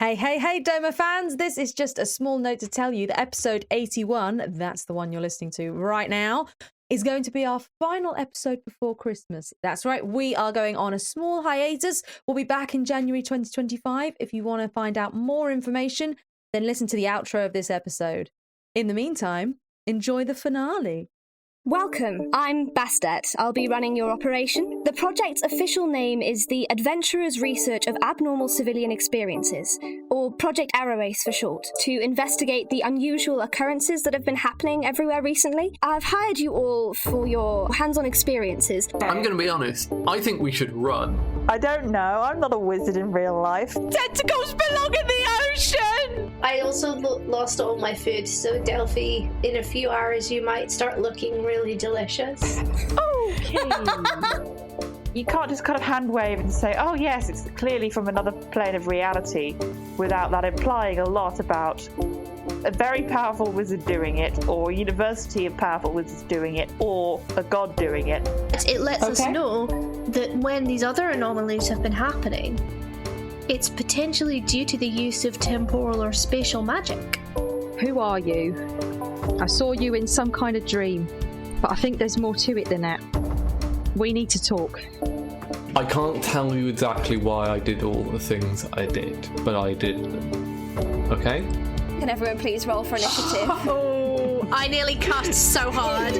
Hey, Doma fans, this is just a small note to tell you that episode 81, that's the one you're listening to right now, is going to be our final episode before Christmas. That's right, we are going on a small hiatus. We'll be back in January 2025. If you want to find out more information, then listen to the outro of this episode. In the meantime, enjoy the finale. Welcome, I'm Bastet. I'll be running your operation. The project's official name is the Adventurers' Research of Abnormal Civilian Experiences, or Project Aromantic for short, to investigate the unusual occurrences that have been happening everywhere recently. I've hired you all for your hands-on experiences. I'm going to be honest, I think we should run. I don't know, I'm not a wizard in real life. Tentacles belong in the ocean! I also lost all my food, so Delphi, in a few hours you might start looking really delicious. Okay. You can't just kind of hand wave and say, oh yes, it's clearly from another plane of reality, without that implying a lot about a very powerful wizard doing it, or a university of powerful wizards doing it, or a god doing it. It lets us know that when these other anomalies have been happening, it's potentially due to the use of temporal or spatial magic. Who are you? I saw you in some kind of dream, but I think there's more to it than that. We need to talk. I can't tell you exactly why I did all the things I did, but I did them. Okay? Can everyone please roll for initiative? Oh, I nearly cussed so hard.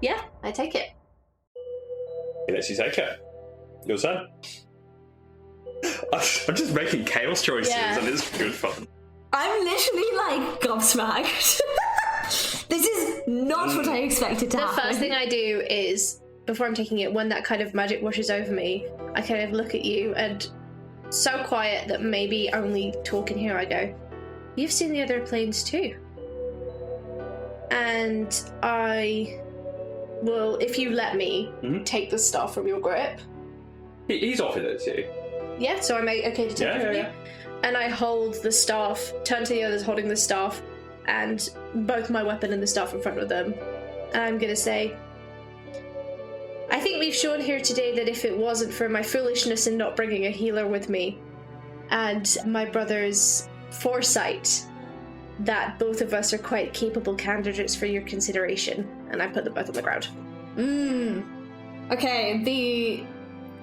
Yeah, I take it. He lets you take it. Your turn. I'm just making chaos choices and it's good fun. I'm literally like gobsmacked. This is not what I expected to happen. The first thing I do is, before I'm taking it, when that kind of magic washes over me, I kind of look at you and, so quiet that maybe only talk in here, I go, you've seen the other planes too. And I will, if you let me, take the staff from your grip. He's offered it to you. Yeah, so I'm okay to take it from you. And I hold the staff, turn to the others holding the staff, and both my weapon and the staff in front of them. And I'm going to say, I think we've shown here today that if it wasn't for my foolishness in not bringing a healer with me, and my brother's foresight, that both of us are quite capable candidates for your consideration. And I put them both on the ground. Okay, the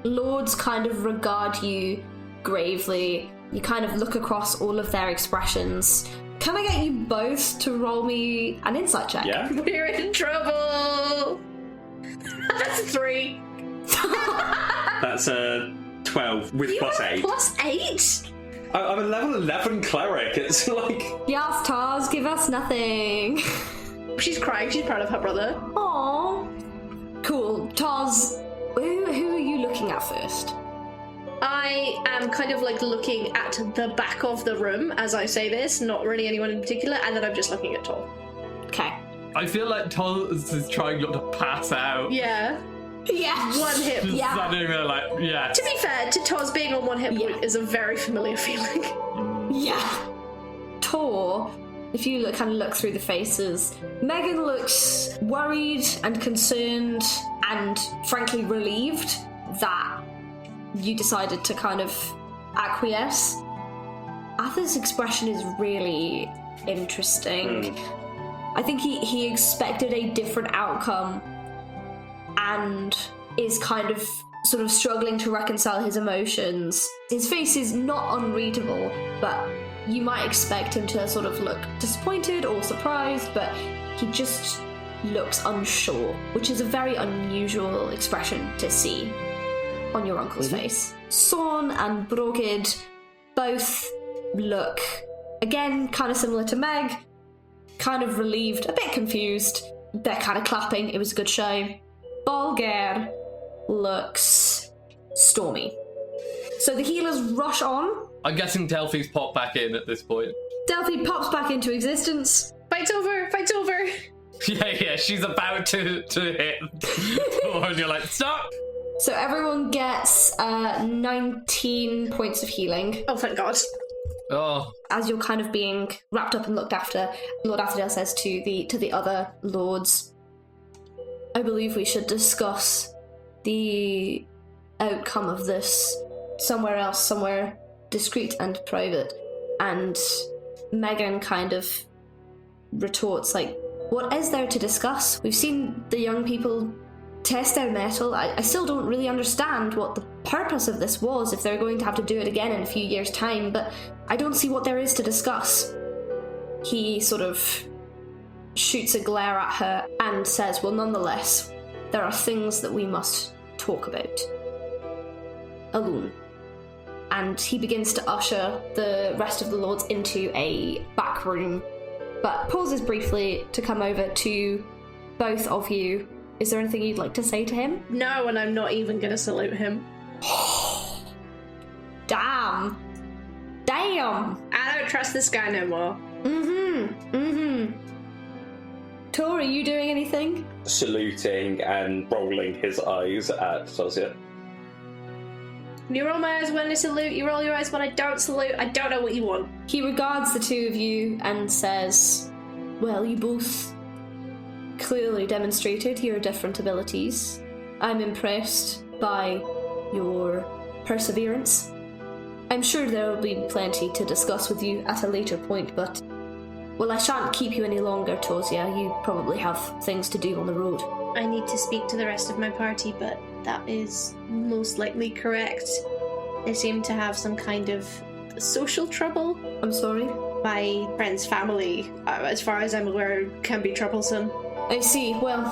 lords kind of regard you gravely. You kind of look across all of their expressions. Can I get you both to roll me an insight check? Yeah. We're in trouble! That's a 3. That's a 12 with plus 8. Plus 8? I'm a level 11 cleric. It's like... Yes, Tars, give us nothing. She's crying. She's proud of her brother. Aww. Cool. Tars, who are you looking at first? I am kind of like looking at the back of the room as I say this, not really anyone in particular, and then I'm just looking at Tol. Okay. I feel like Tohsya is trying not to pass out. Yeah. Yes. One hit. Just Yeah. standing there like, yes. To be fair, to Toz, being on one hit point is a very familiar feeling. Yeah. Tor, if you kind of look through the faces, Megan looks worried and concerned and frankly relieved that you decided to kind of acquiesce. Arthur's expression is really interesting. I think he expected a different outcome and is kind of sort of struggling to reconcile his emotions. His face is not unreadable, but you might expect him to sort of look disappointed or surprised, but he just looks unsure, which is a very unusual expression to see on your uncle's face. Son and Brogid both look, again, kind of similar to Meg, kind of relieved, a bit confused. They're kind of clapping. It was a good show. Bulgar looks stormy. So the healers rush on. I'm guessing Delphi's popped back in at this point. Delphi pops back into existence. Fight's over! Fight's over! Yeah, she's about to hit. And you're like, stop! So everyone gets 19 points of healing. Oh, thank God. Oh. As you're kind of being wrapped up and looked after, Lord Afterdale says to the other lords, I believe we should discuss the outcome of this somewhere else, somewhere discreet and private. And Megan kind of retorts, like, what is there to discuss? We've seen the young people test their metal. I still don't really understand what the purpose of this was, if they're going to have to do it again in a few years' time, but I don't see what there is to discuss. He sort of shoots a glare at her and says, well, nonetheless, there are things that we must talk about. Alone. And he begins to usher the rest of the lords into a back room, but pauses briefly to come over to both of you. Is there anything you'd like to say to him? No, and I'm not even going to salute him. Damn. I don't trust this guy no more. Tor, are you doing anything? Saluting and rolling his eyes at Tohsya. You roll my eyes when I salute, you roll your eyes when I don't salute. I don't know what you want. He regards the two of you and says, well, you both clearly demonstrated your different abilities. I'm impressed by your perseverance. I'm sure there will be plenty to discuss with you at a later point, but, well, I shan't keep you any longer, Tohsya. You probably have things to do on the road. I need to speak to the rest of my party, but that is most likely correct. They seem to have some kind of social trouble. I'm sorry? My friend's family, as far as I'm aware, can be troublesome. I see. Well,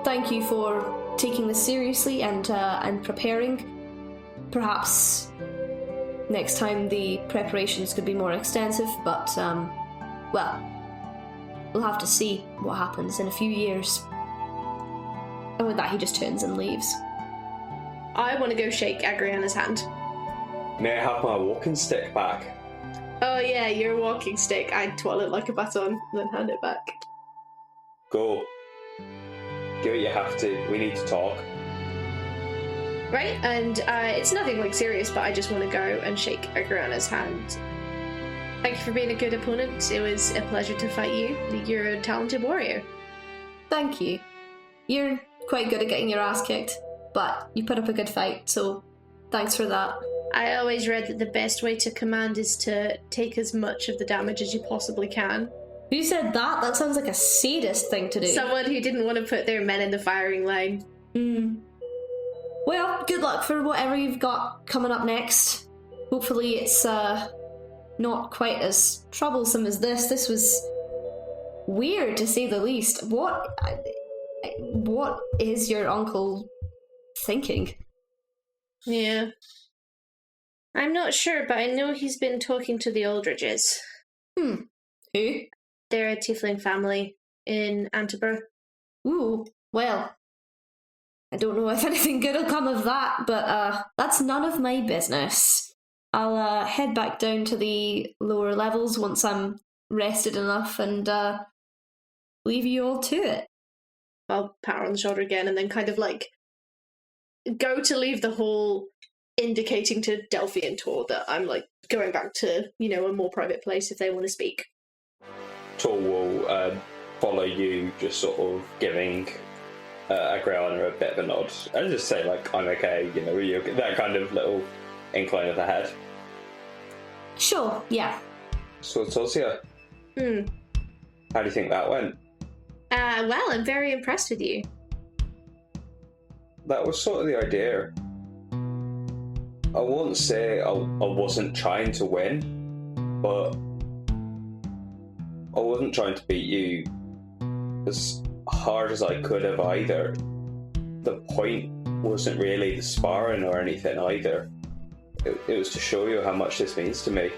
thank you for taking this seriously and preparing. Perhaps next time the preparations could be more extensive, but, well, we'll have to see what happens in a few years. And with that, he just turns and leaves. I want to go shake Agriana's hand. May I have my walking stick back? Oh yeah, your walking stick. I'd twirl it like a baton and then hand it back. Go. Do what you have to. We need to talk. Right, and it's nothing like serious, but I just want to go and shake Agriana's hand. Thank you for being a good opponent. It was a pleasure to fight you. You're a talented warrior. Thank you. You're quite good at getting your ass kicked, but you put up a good fight, so thanks for that. I always read that the best way to command is to take as much of the damage as you possibly can. Who said that? That sounds like a sadist thing to do. Someone who didn't want to put their men in the firing line. Well, good luck for whatever you've got coming up next. Hopefully it's not quite as troublesome as this. This was weird, to say the least. What is your uncle thinking? Yeah. I'm not sure, but I know he's been talking to the Aldridges. Who? They're a tiefling family in Antibur. Ooh, well, I don't know if anything good will come of that, but that's none of my business. I'll head back down to the lower levels once I'm rested enough and leave you all to it. I'll pat her on the shoulder again and then kind of like go to leave the hall, indicating to Delphi and Tor that I'm like going back to, a more private place if they want to speak. Tor will follow you, just sort of giving Agriana a bit of a nod. And just say, like, I'm okay, that kind of little incline of the head. Sure, yeah. So, Tohsya, how do you think that went? Well, I'm very impressed with you. That was sort of the idea. I won't say I wasn't trying to win, but I wasn't trying to beat you as hard as I could have either. The point wasn't really the sparring or anything either. It was to show you how much this means to me.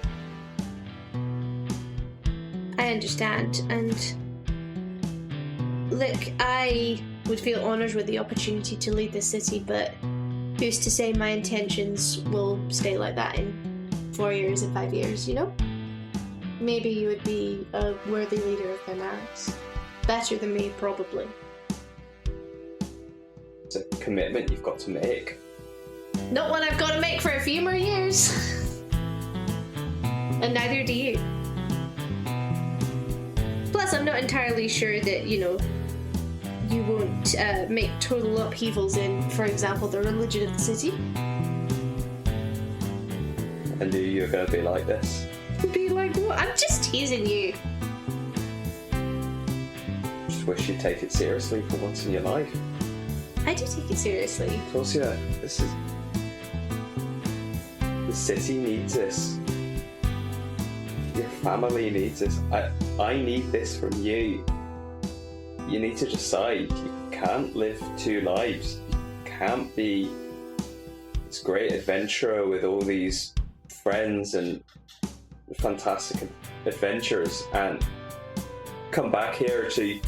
I understand, and look, I would feel honoured with the opportunity to lead the city, but who's to say my intentions will stay like that in 4 years and 5 years, you know? Maybe you would be a worthy leader of Gairmarus. Better than me, probably. It's a commitment you've got to make. Not one I've got to make for a few more years. And neither do you. Plus, I'm not entirely sure that, you know, you won't make total upheavals in, for example, the religion of the city. I knew you were going to be like this. Be like what? I'm just teasing you. Just wish you'd take it seriously for once in your life. I do take it seriously. Tohsya, the city needs this. Your family needs this. I need this from you. You need to decide. You can't live two lives. You can't be this great adventurer with all these friends and fantastic adventures and come back here to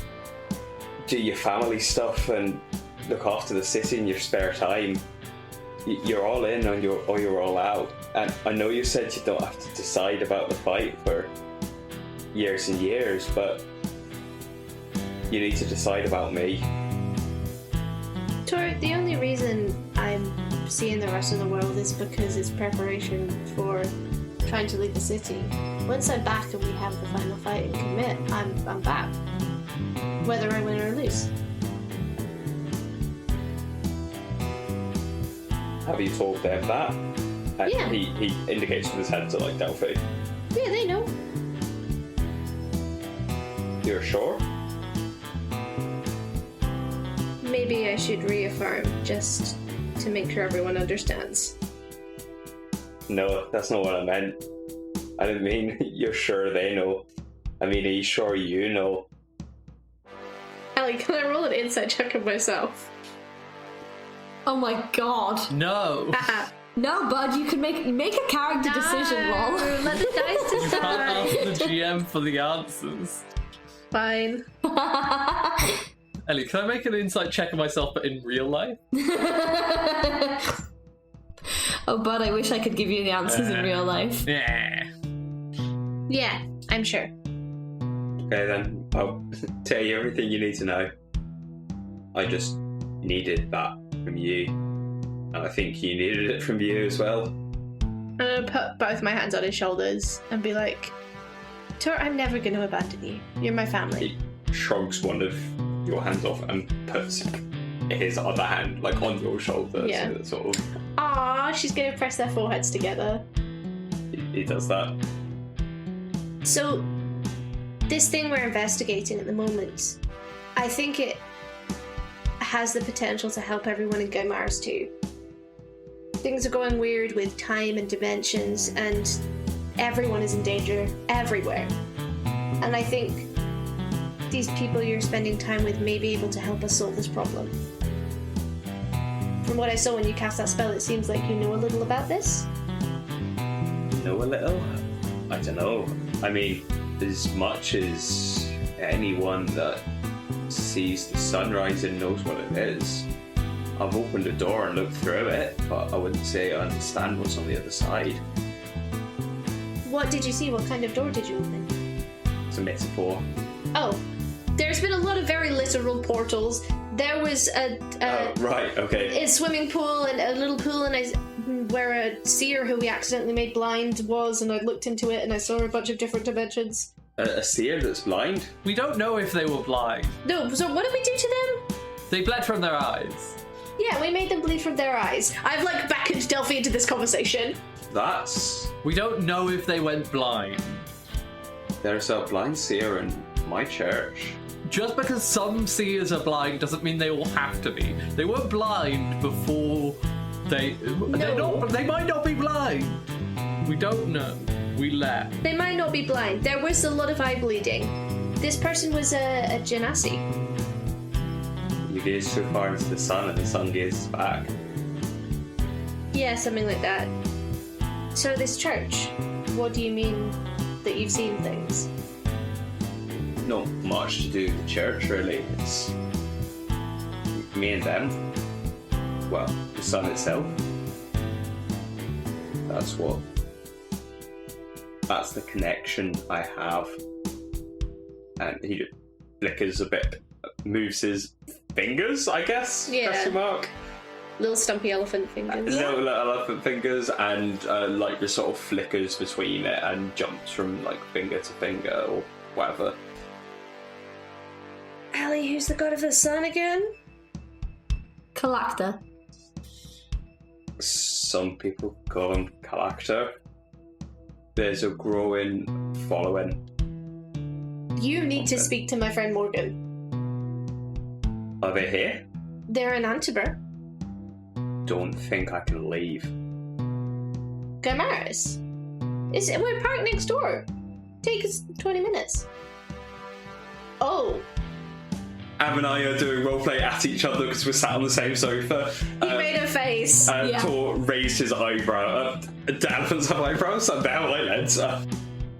do your family stuff and look after the city in your spare time. You're all in or you're all out. And I know you said you don't have to decide about the fight for years and years, but you need to decide about me. Tor, the only reason I'm seeing the rest of the world is because it's preparation for trying to lead the city. Once I'm back and we have the final fight and commit, I'm back. Whether I win or lose. Have you told them that? And Yeah. He indicates with his head to like Delphi. Yeah, they know. You're sure? Maybe I should reaffirm, just to make sure everyone understands. No, that's not what I meant. I didn't mean you're sure they know. I mean, are you sure you know? Ellie, can I roll an insight check on myself? Oh my god. No. No, bud, you can make a character decision, lol. Let the dice You can't ask decide. the GM for the answers. Fine. Ellie, can I make an insight check of myself, but in real life? Oh, bud, I wish I could give you the answers in real life. Yeah. Yeah, I'm sure. Okay then, I'll tell you everything you need to know. I just needed that from you. And I think you needed it from you as well. I'm gonna put both my hands on his shoulders and be like, Tor, I'm never gonna abandon you. You're my family. He shrugs one of your hands off and puts his other hand like on your shoulder. Yeah. So sort of, Aww, she's gonna press their foreheads together. he does that. So, this thing we're investigating at the moment, I think it has the potential to help everyone in Gairmarus too. Things are going weird with time and dimensions, and everyone is in danger everywhere. And I think these people you're spending time with may be able to help us solve this problem. From what I saw when you cast that spell, it seems like you know a little about this. Know a little? I don't know. I mean, as much as anyone that sees the sunrise and knows what it is. I've opened a door and looked through it, but I wouldn't say I understand what's on the other side. What did you see? What kind of door did you open? It's a metaphor. Oh, there's been a lot of very literal portals. There was a right, okay. swimming pool and a little pool, and where a seer who we accidentally made blind was, and I looked into it and I saw a bunch of different dimensions. A seer that's blind? We don't know if they were blind. No, so what did we do to them? They bled from their eyes. Yeah, we made them bleed from their eyes. I've backed Delphi into this conversation. We don't know if they went blind. There's a blind seer in my church. Just because some seers are blind doesn't mean they all have to be. They were blind before they... No. They might not be blind. We don't know. We left. They might not be blind. There was a lot of eye bleeding. This person was a genasi. You gaze too far into the sun and the sun gazes back. Yeah, something like that. So this church, what do you mean that you've seen things? Not much to do with the church, really. It's me and them. Well, the sun itself. That's the connection I have. And he just flickers a bit, moves his fingers, I guess? Yeah. Question mark. Little stumpy elephant fingers. Little elephant fingers, and like just sort of flickers between it and jumps from like finger to finger or whatever. Allie, who's the god of the sun again? Collector. Some people call him Collector. There's a growing following. You need to speak to my friend Morgan. Are they here? They're in Antiber. Don't think I can leave. Gairmarus. We're parked next door. Take us 20 minutes. Oh. Ab and I are doing roleplay at each other because we're sat on the same sofa. He made a face. Tor raised his eyebrow. Do elephants have eyebrows? They have eyelids.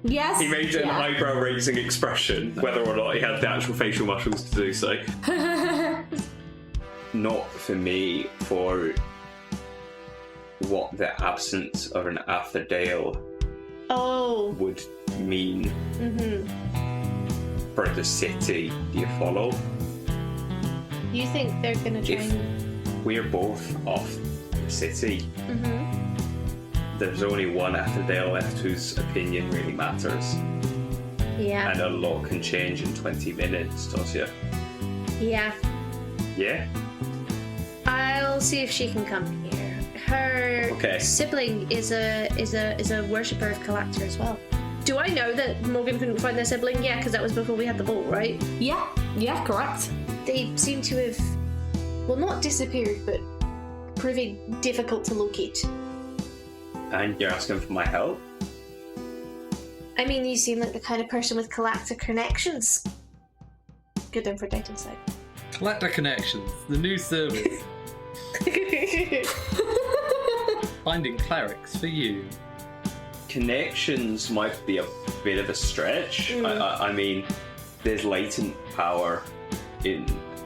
Yes. He made an eyebrow-raising expression, whether or not he had the actual facial muscles to do so. Not for me, for what the absence of an Atherdale would mean for the city. Do you follow? You think they're gonna try and... We're both off the city. There's only one Atherdale left whose opinion really matters. Yeah. And a lot can change in 20 minutes, Tohsya. Yeah. Yeah? I'll see if she can come here. Her sibling is a worshipper of Collector as well. Do I know that Morgan couldn't find their sibling? Yeah, because that was before we had the ball, right? Yeah, correct. They seem to have, well, not disappeared, but proving difficult to locate. And you're asking for my help? I mean, you seem like the kind of person with Collector connections. Good in for dating site. Collector Connections, the new service. Finding clerics for you. Connections might be a bit of a stretch. I mean, there's latent power in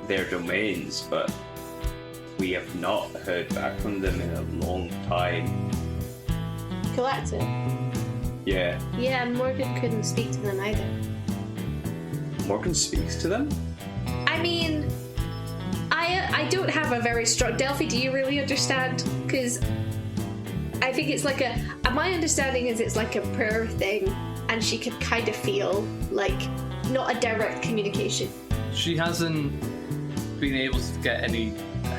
their domains, but we have not heard back from them in a long time. Collector? Yeah. Yeah, Morgan couldn't speak to them either. Morgan speaks to them? I mean, I don't have a very strong... Delphi, do you really understand? Because I think it's like my understanding is it's like a prayer thing, and she could kind of feel like not a direct communication. She hasn't been able to get any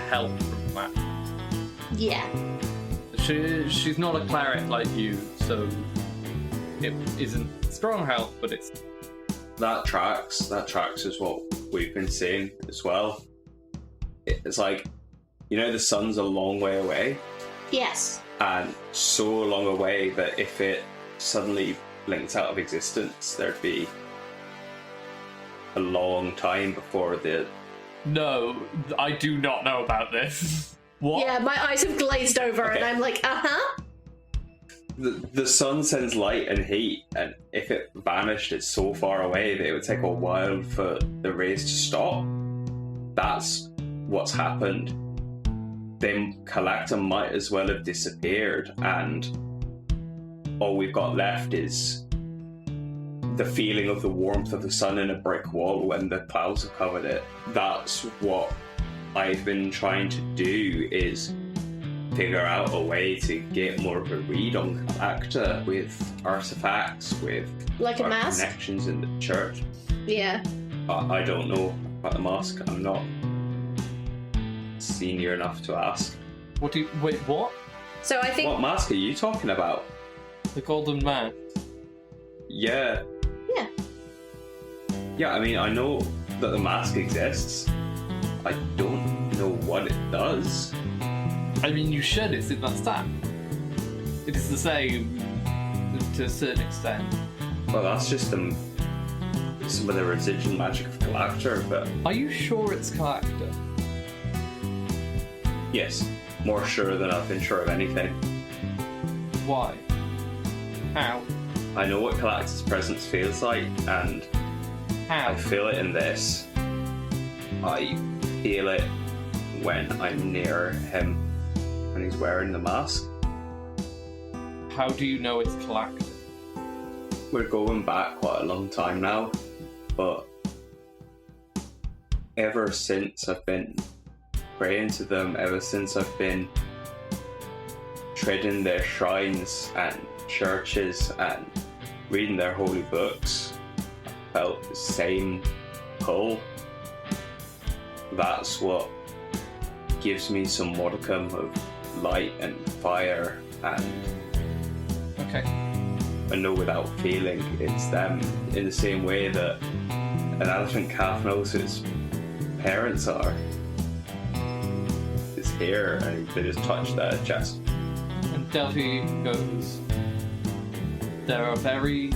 help from that. Yeah. She's not a cleric like you, so it isn't strong help, but it's... That tracks is what we've been saying as well. It's like, you know, the sun's a long way away. Yes. And so long away that if it suddenly blinked out of existence, there'd be a long time before the... No, I do not know about this. What? Yeah, my eyes have glazed over and I'm like, uh-huh. The sun sends light and heat, and if it vanished, it's so far away that it would take a while for the rays to stop. That's what's happened. Then Collector might as well have disappeared, and all we've got left is the feeling of the warmth of the sun in a brick wall when the clouds have covered it. That's what I've been trying to do, is figure out a way to get more of a read on Collector with artifacts, with like a our mask? connections in the church. Yeah. I don't know about the mask. I'm not senior enough to ask. Wait, what? So I think... What mask are you talking about? The Golden Man. Yeah. Yeah. Yeah, I mean, I know that the mask exists. I don't know what it does. I mean, you should. It's in that stack. It is the same to a certain extent. Well, that's just the some of the residual magic of Galactor, but Are you sure it's Galactor? yes, more sure than I've been sure of anything. Why? How? I know what Galactor's presence feels like, and How? I feel it in this. I feel it when I'm near him and he's wearing the mask. How do you know it's Galactor? We're going back quite a long time now, but ever since I've been praying to them, ever since I've been treading their shrines and churches and reading their holy books, I felt the same pull. That's what gives me some modicum of light and fire, and Okay. I know without feeling it's them, in the same way that an elephant calf knows who its parents are. It's here, and they just touch their chest. And Delphi goes, there are very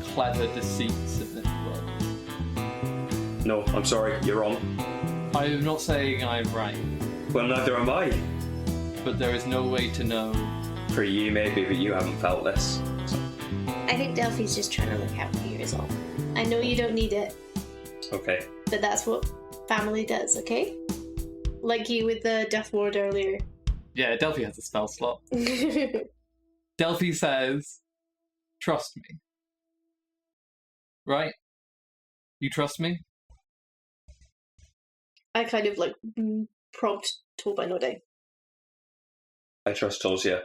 clever deceits in this world. No, I'm sorry, you're wrong. I am not saying I'm right, Well, neither am I. but there is no way to know. For you, maybe, but you haven't felt this. So, I think Delphi's just trying to look out for you is all. I know you don't need it, okay. but that's what family does, okay? Like you with the Death Ward earlier. Yeah, Delphi has a spell slot. Delphi says, trust me. Right? You trust me? I kind of like prompt Tor by nodding. I trust Tohsya.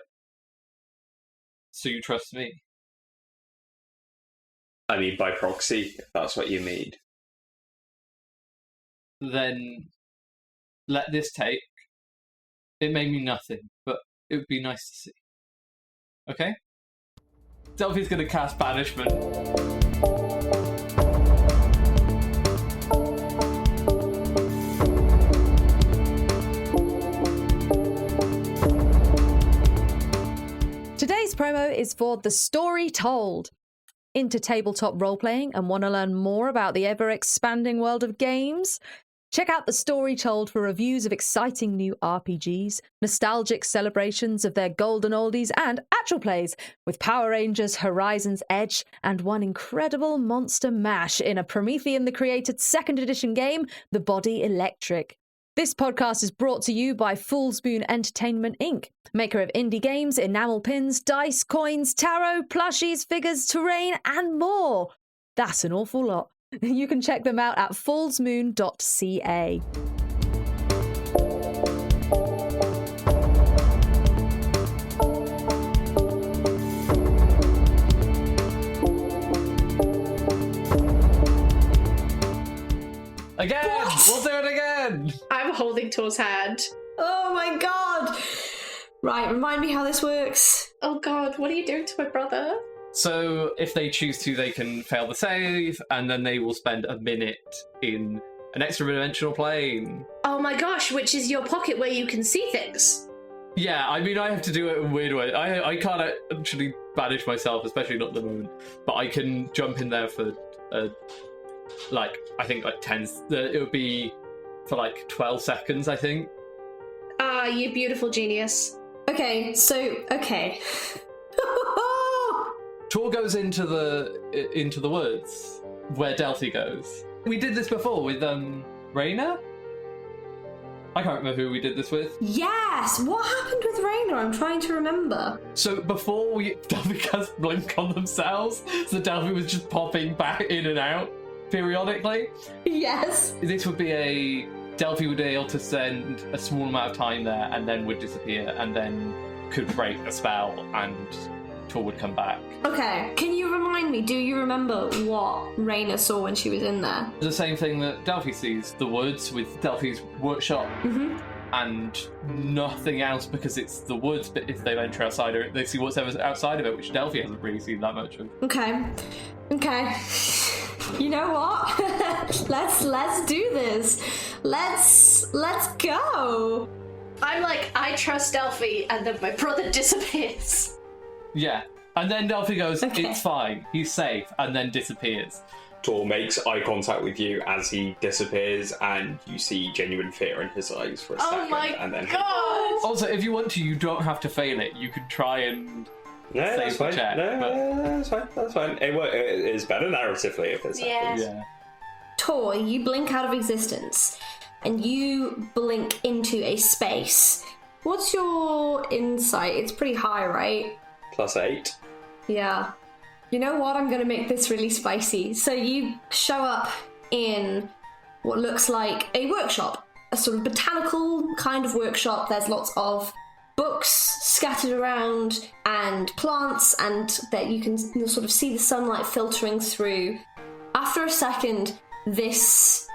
So you trust me? I mean, by proxy, if that's what you mean. Then let this take. It may mean nothing, but it would be nice to see. Okay? Delphi's gonna cast Banishment. Today's promo is for The Story Told. Into tabletop role-playing and want to learn more about the ever-expanding world of games? Check out The Story Told for reviews of exciting new RPGs, nostalgic celebrations of their golden oldies, and actual plays with Power Rangers Horizon's Edge and one incredible monster mash in a Promethean the Created 2nd edition game, The Body Electric. This podcast is brought to you by Fool's Moon Entertainment Inc., maker of indie games, enamel pins, dice, coins, tarot, plushies, figures, terrain, and more. That's an awful lot. You can check them out at foolsmoon.ca. Again! We'll do it again! I'm holding Tor's hand. Oh my god! Right, remind me how this works. Oh god, what are you doing to my brother? So, if they choose to, they can fail the save, and then they will spend a minute in an extra-dimensional plane. Oh my gosh, which is your pocket where you can see things. Yeah, I mean, I have to do it in weird ways. I can't actually banish myself, especially not at the moment, but I can jump in there for, I think 10... It would be for, 12 seconds, I think. Ah, you beautiful genius. Okay, so, okay. Tor goes into the woods where Delphi goes. We did this before with Raina? I can't remember who we did this with. Yes! What happened with Raina? I'm trying to remember. So before Delphi cast blink on themselves, so Delphi was just popping back in and out periodically. Yes. This would be Delphi would be able to spend a small amount of time there and then would disappear and then could break a spell and Tor would come back. Okay, can you remind me, do you remember what Raina saw when she was in there? The same thing that Delphi sees, the woods with Delphi's workshop and nothing else because it's the woods, but if they venture outside of it, they see whatever's outside of it, which Delphi hasn't really seen that much of. Okay. You know what? let's do this. Let's go. I'm like, I trust Delphi, and then my brother disappears. Yeah, and then Delphi goes, It's fine, he's safe, and then disappears. Tor makes eye contact with you as he disappears, and you see genuine fear in his eyes for a second. my and then god! Also, if you want to, you don't have to fail it. You could try and No, that's fine. check, That's fine. That's fine. It is better narratively if this happens. Yeah. Tor, you blink out of existence, and you blink into a space. What's your insight? It's pretty high, right? +8. Yeah. You know what? I'm going to make this really spicy. So you show up in what looks like a workshop, a sort of botanical kind of workshop. There's lots of books scattered around and plants, and that you can sort of see the sunlight filtering through. After a second, this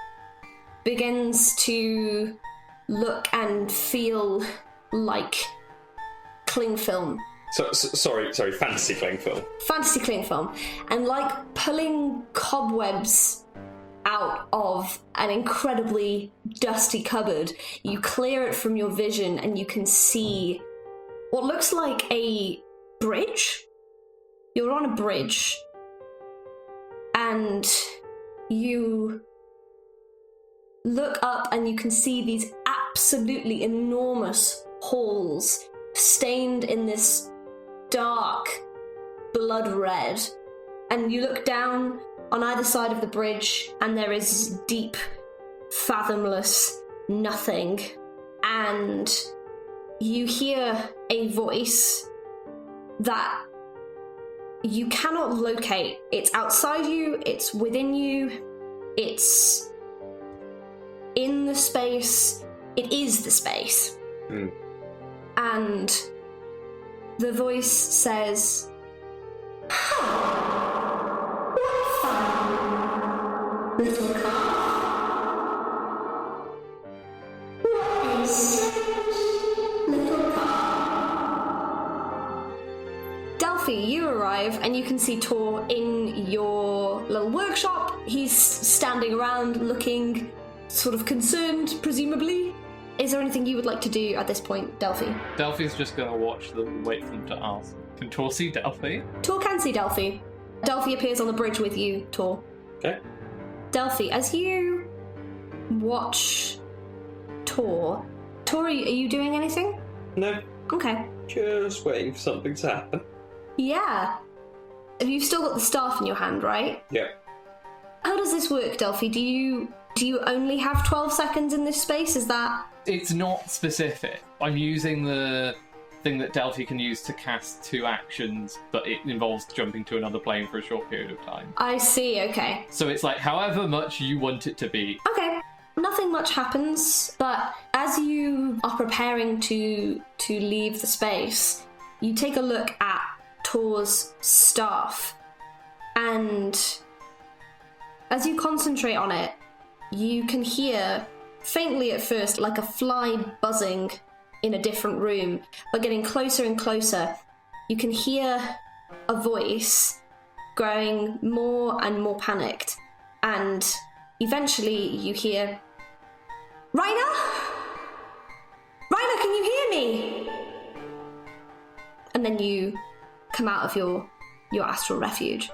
begins to look and feel like cling film. Sorry, fantasy cling film. Fantasy cling film. And like pulling cobwebs out of an incredibly dusty cupboard, you clear it from your vision and you can see what looks like a bridge. You're on a bridge and you look up and you can see these absolutely enormous halls stained in this dark blood red, and you look down on either side of the bridge and there is deep, fathomless nothing, and you hear a voice that you cannot locate. It's outside you, it's within you, it's in the space, it is the space. And the voice says, "What fun, little calf? What is little calf?" Delphi, you arrive and you can see Tor in your little workshop. He's standing around looking sort of concerned, presumably. Is there anything you would like to do at this point, Delphi? Delphi's just going to watch them and wait for them to ask. Can Tor see Delphi? Tor can see Delphi. Delphi appears on the bridge with you, Tor. Okay. Delphi, as you watch Tor, are you doing anything? No. Okay. Just waiting for something to happen. Yeah. You've still got the staff in your hand, right? Yeah. How does this work, Delphi? Do you only have 12 seconds in this space? Is that... It's not specific. I'm using the thing that Delphi can use to cast 2 actions, but it involves jumping to another plane for a short period of time. I see, okay. So it's like however much you want it to be. Okay. Nothing much happens, but as you are preparing to leave the space, you take a look at Tor's staff, and as you concentrate on it, you can hear, faintly at first, like a fly buzzing in a different room, but getting closer and closer, you can hear a voice growing more and more panicked, and eventually you hear, "Raina? Raina, can you hear me?" And then you come out of your astral refuge.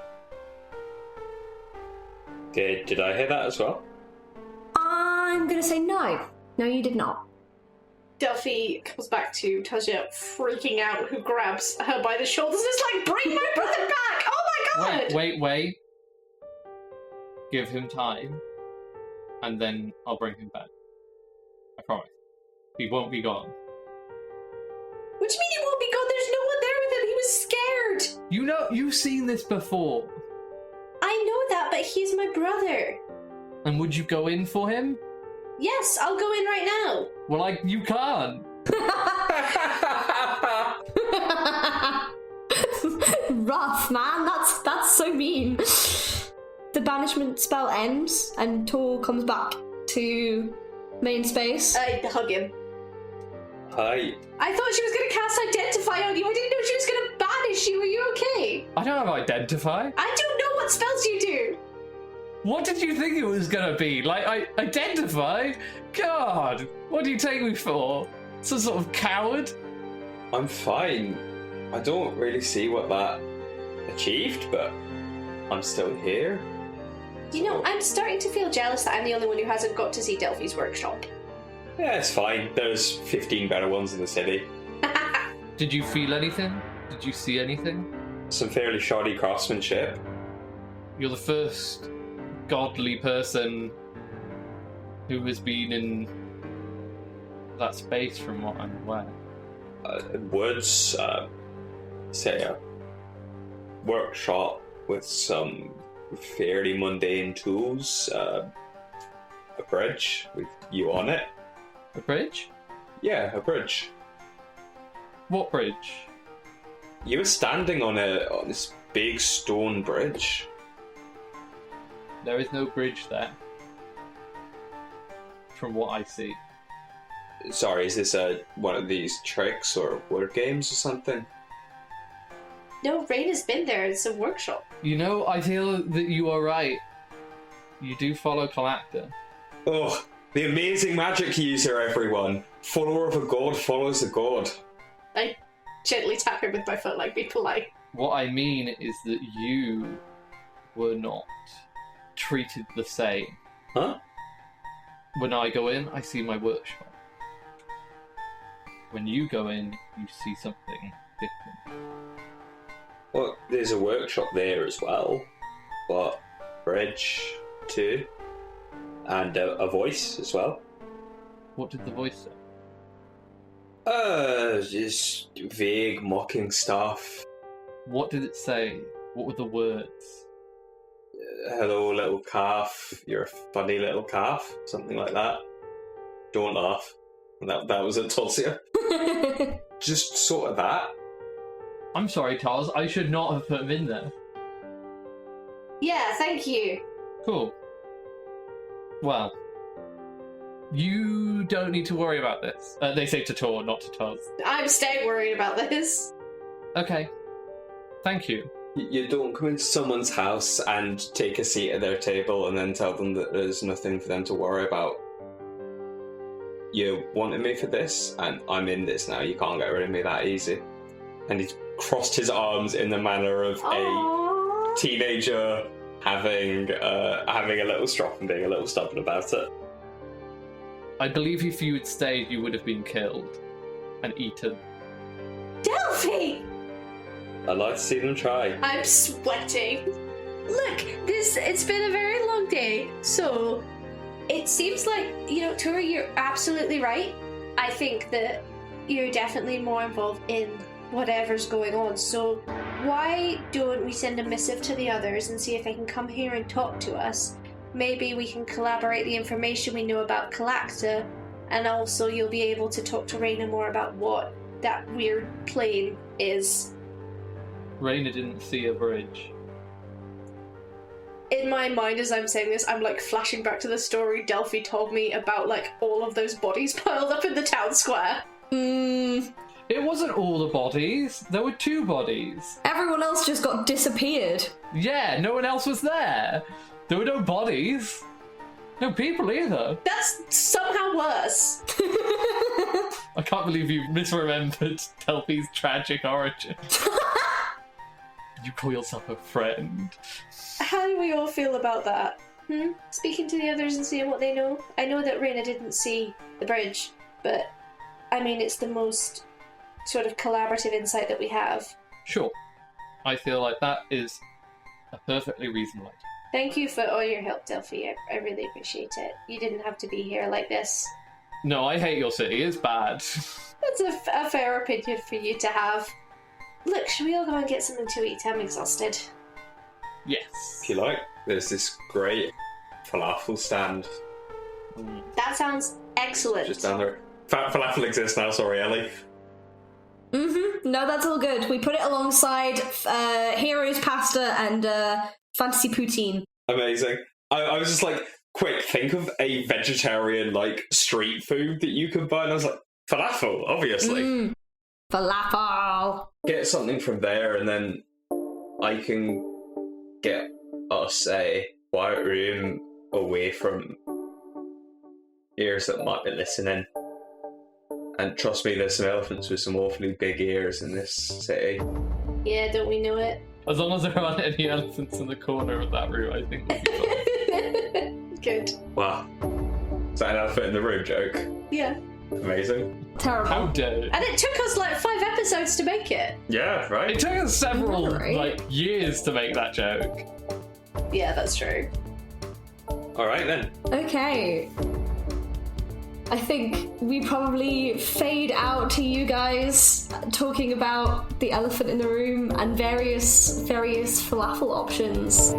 Did I hear that as well? I'm gonna say no. No, you did not. Delphi comes back to Tohsya, freaking out, who grabs her by the shoulders and is like, "Bring my brother back! Oh my god!" Wait. Give him time, and then I'll bring him back. I promise. He won't be gone. What do you mean he won't be gone? There's no one there with him. He was scared. You've seen this before. I know that, but he's my brother. And would you go in for him? Yes, I'll go in right now. Well, you can't. Rough, man. That's so mean. The banishment spell ends, and Tor comes back to main space. I hug him. Hi. I thought she was going to cast Identify on you. I didn't know she was going to banish you. Are you okay? I don't have Identify. I don't know what spells you do. What did you think it was gonna be? Like, Identify? God, what do you take me for? Some sort of coward? I'm fine. I don't really see what that achieved, but I'm still here. You know, I'm starting to feel jealous that I'm the only one who hasn't got to see Delphi's workshop. Yeah, it's fine. There's 15 better ones in the city. Did you feel anything? Did you see anything? Some fairly shoddy craftsmanship. You're the first godly person who has been in that space, from what I'm aware. Woods, say a workshop with some fairly mundane tools. A bridge with you on it. A bridge? Yeah, a bridge. What bridge? You were standing on this big stone bridge. There is no bridge there. From what I see. Sorry, is this one of these tricks or word games or something? No, Rain has been there. It's a workshop. You know, I feel that you are right. You do follow Calacta. Oh, the amazing magic user, everyone. Follower of a god follows a god. I gently tap him with my foot, like, be polite. What I mean is that you were not treated the same. Huh? When I go in, I see my workshop. When you go in, you see something different. Well, there's a workshop there as well, but bridge too, and a voice as well. What did the voice say? Just vague, mocking stuff. What did it say? What were the words? Hello, little calf. You're a funny little calf. Something like that. Don't laugh. That was at Tohsya. Just sort of that. I'm sorry, Tars. I should not have put him in there. Yeah, thank you. Cool. Well, you don't need to worry about this. They say to Tor, not to Tars. I'm staying worried about this. Okay. Thank you. You don't come into someone's house and take a seat at their table and then tell them that there's nothing for them to worry about. You wanted me for this, and I'm in this now. You can't get rid of me that easy. And he's crossed his arms in the manner of a teenager having a little strop and being a little stubborn about it. I believe if you had stayed, you would have been killed and eaten. Delphi! I'd like to see them try. I'm sweating. Look, it's been a very long day, so it seems like, Tura, you're absolutely right. I think that you're definitely more involved in whatever's going on, so why don't we send a missive to the others and see if they can come here and talk to us? Maybe we can collaborate the information we know about Calacta, and also you'll be able to talk to Raina more about what that weird plane is. Raina didn't see a bridge. In my mind, as I'm saying this, I'm flashing back to the story Delphi told me about all of those bodies piled up in the town square. It wasn't all the bodies. There were 2 bodies. Everyone else just got disappeared. Yeah, no one else was there. There were no bodies. No people either. That's somehow worse. I can't believe you misremembered Delphi's tragic origin. You call yourself a friend. How do we all feel about that? Speaking to the others and seeing what they know? I know that Raina didn't see the bridge, but it's the most sort of collaborative insight that we have. Sure. I feel like that is a perfectly reasonable idea. Thank you for all your help, Delphi. I really appreciate it. You didn't have to be here like this. No, I hate your city. It's bad. That's a fair opinion for you to have. Look, should we all go and get something to eat? I'm exhausted. Yes. If you like, there's this great falafel stand. That sounds excellent. Just down there. Falafel exists now, sorry, Ellie. No, that's all good. We put it alongside Heroes Pasta and Fantasy Poutine. Amazing. I was just quick, think of a vegetarian, street food that you could buy. And I was like, falafel, obviously. Falafel. Get something from there, and then I can get us a quiet room away from ears that might be listening. And trust me, there's some elephants with some awfully big ears in this city. Yeah, don't we know it? As long as there aren't any elephants in the corner of that room, I think we'll be fine. Good. Wow. Is that an elephant in the room joke? Yeah. Amazing. Terrible. How dare. And it took us like 5 episodes to make it. Yeah, right. It took us several Right. years to make that joke. Yeah, that's true. All right then. Okay. I think we probably fade out to you guys talking about the elephant in the room and various falafel options.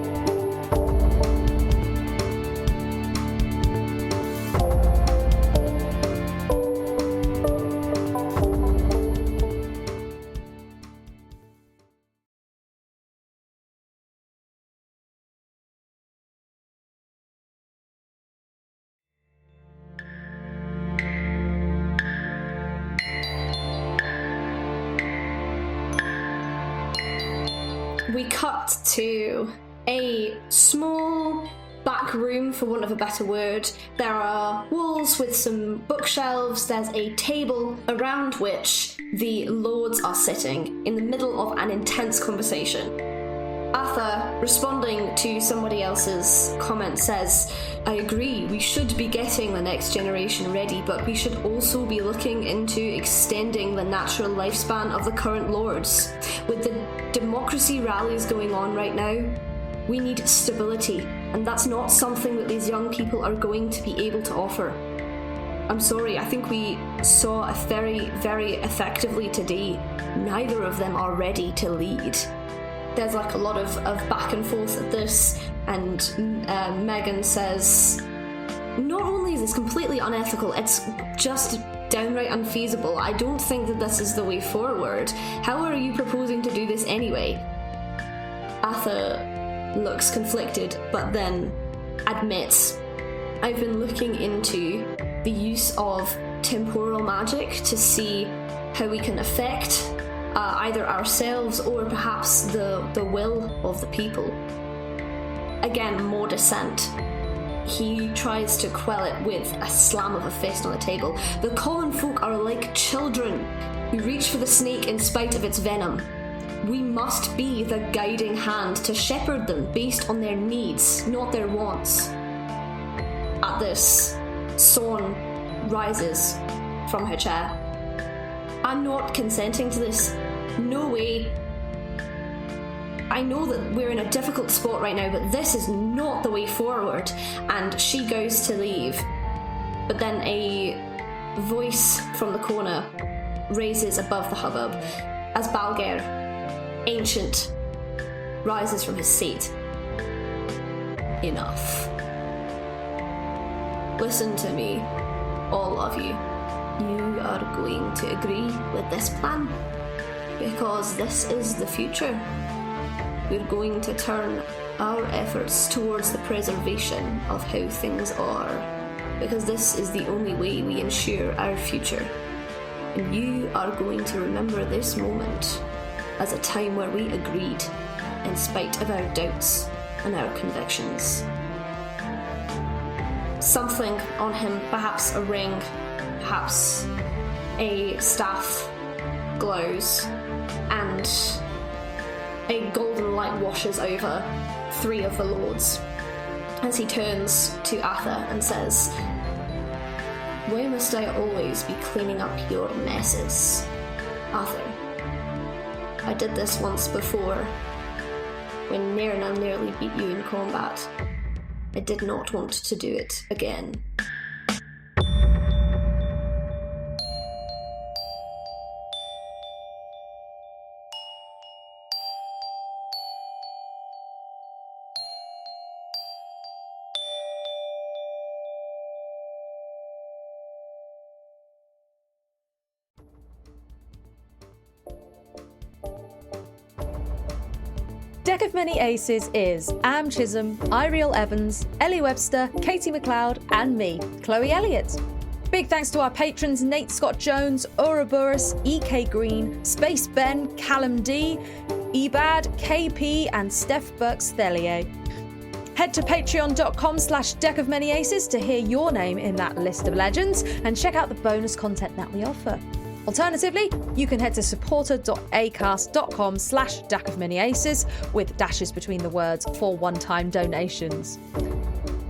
We cut to a small back room, for want of a better word. There are walls with some bookshelves. There's a table around which the lords are sitting in the middle of an intense conversation. Atha, responding to somebody else's comment, says, I agree, we should be getting the next generation ready, but we should also be looking into extending the natural lifespan of the current lords. With the democracy rallies going on right now, we need stability, and that's not something that these young people are going to be able to offer. I'm sorry, I think we saw it very, very effectively today. Neither of them are ready to lead. There's like a lot of back and forth at this, and Megan says, not only is this completely unethical, it's just downright unfeasible. I don't think that this is the way forward. How are you proposing to do this anyway? Atha looks conflicted, but then admits, I've been looking into the use of temporal magic to see how we can affect either ourselves or perhaps the will of the people. Again, more dissent. He tries to quell it with a slam of a fist on the table. The common folk are like children who reach for the snake in spite of its venom. We must be the guiding hand to shepherd them based on their needs, not their wants. At this, Son rises from her chair. I'm not consenting to this. No way. I know that we're in a difficult spot right now, but this is not the way forward. And she goes to leave. But then a voice from the corner raises above the hubbub as Balger, ancient, rises from his seat. Enough. Listen to me, all of you. You are going to agree with this plan, because this is the future. We're going to turn our efforts towards the preservation of how things are, because this is the only way we ensure our future. And you are going to remember this moment as a time where we agreed, in spite of our doubts and our convictions. Something on him, perhaps a ring, perhaps a staff, glows, and a golden light washes over 3 of the lords as he turns to Atha and says, why must I always be cleaning up your messes? Atha, I did this once before, when Nirna nearly beat you in combat. I did not want to do it again. Deck of Many Aces is Am Chisholm, Eiriol Evans, Ellie Webster, Katie McLeod, and me, Chloe Elliott. Big thanks to our patrons Nate Scott Jones, Ouroboros, EK Green, Space Ben, Callum D, Ebad, KP, and Steph Burks-Thelier. Head to patreon.com/Deck of Many Aces to hear your name in that list of legends and check out the bonus content that we offer. Alternatively, you can head to supporter.acast.com/Deck of Many Aces with dashes between the words for one-time donations.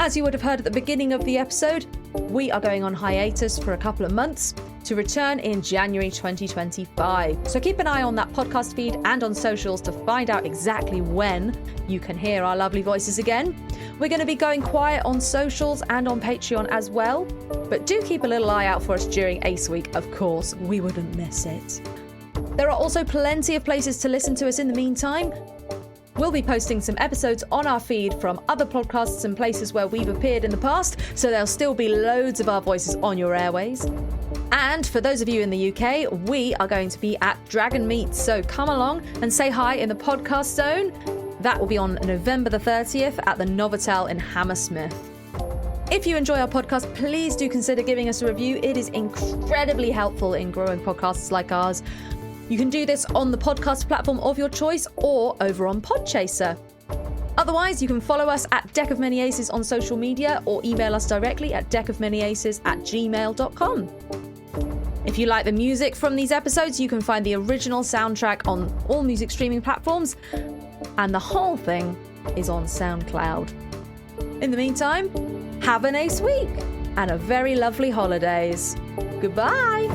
As you would have heard at the beginning of the episode, we are going on hiatus for a couple of months to return in January 2025. So keep an eye on that podcast feed and on socials to find out exactly when you can hear our lovely voices again. We're going to be going quiet on socials and on Patreon as well, but do keep a little eye out for us during Ace Week, of course. We wouldn't miss it. There are also plenty of places to listen to us in the meantime. We'll be posting some episodes on our feed from other podcasts and places where we've appeared in the past, so there'll still be loads of our voices on your airways. And for those of you in the UK, we are going to be at Dragonmeet, so come along and say hi in the podcast zone. That will be on November the 30th at the Novotel in Hammersmith. If you enjoy our podcast, please do consider giving us a review. It is incredibly helpful in growing podcasts like ours. You can do this on the podcast platform of your choice or over on Podchaser. Otherwise, you can follow us at Deck of Many Aces on social media or email us directly at deckofmanyaces@gmail.com. If you like the music from these episodes, you can find the original soundtrack on all music streaming platforms, and the whole thing is on SoundCloud. In the meantime, have an ace week and a very lovely holidays. Goodbye!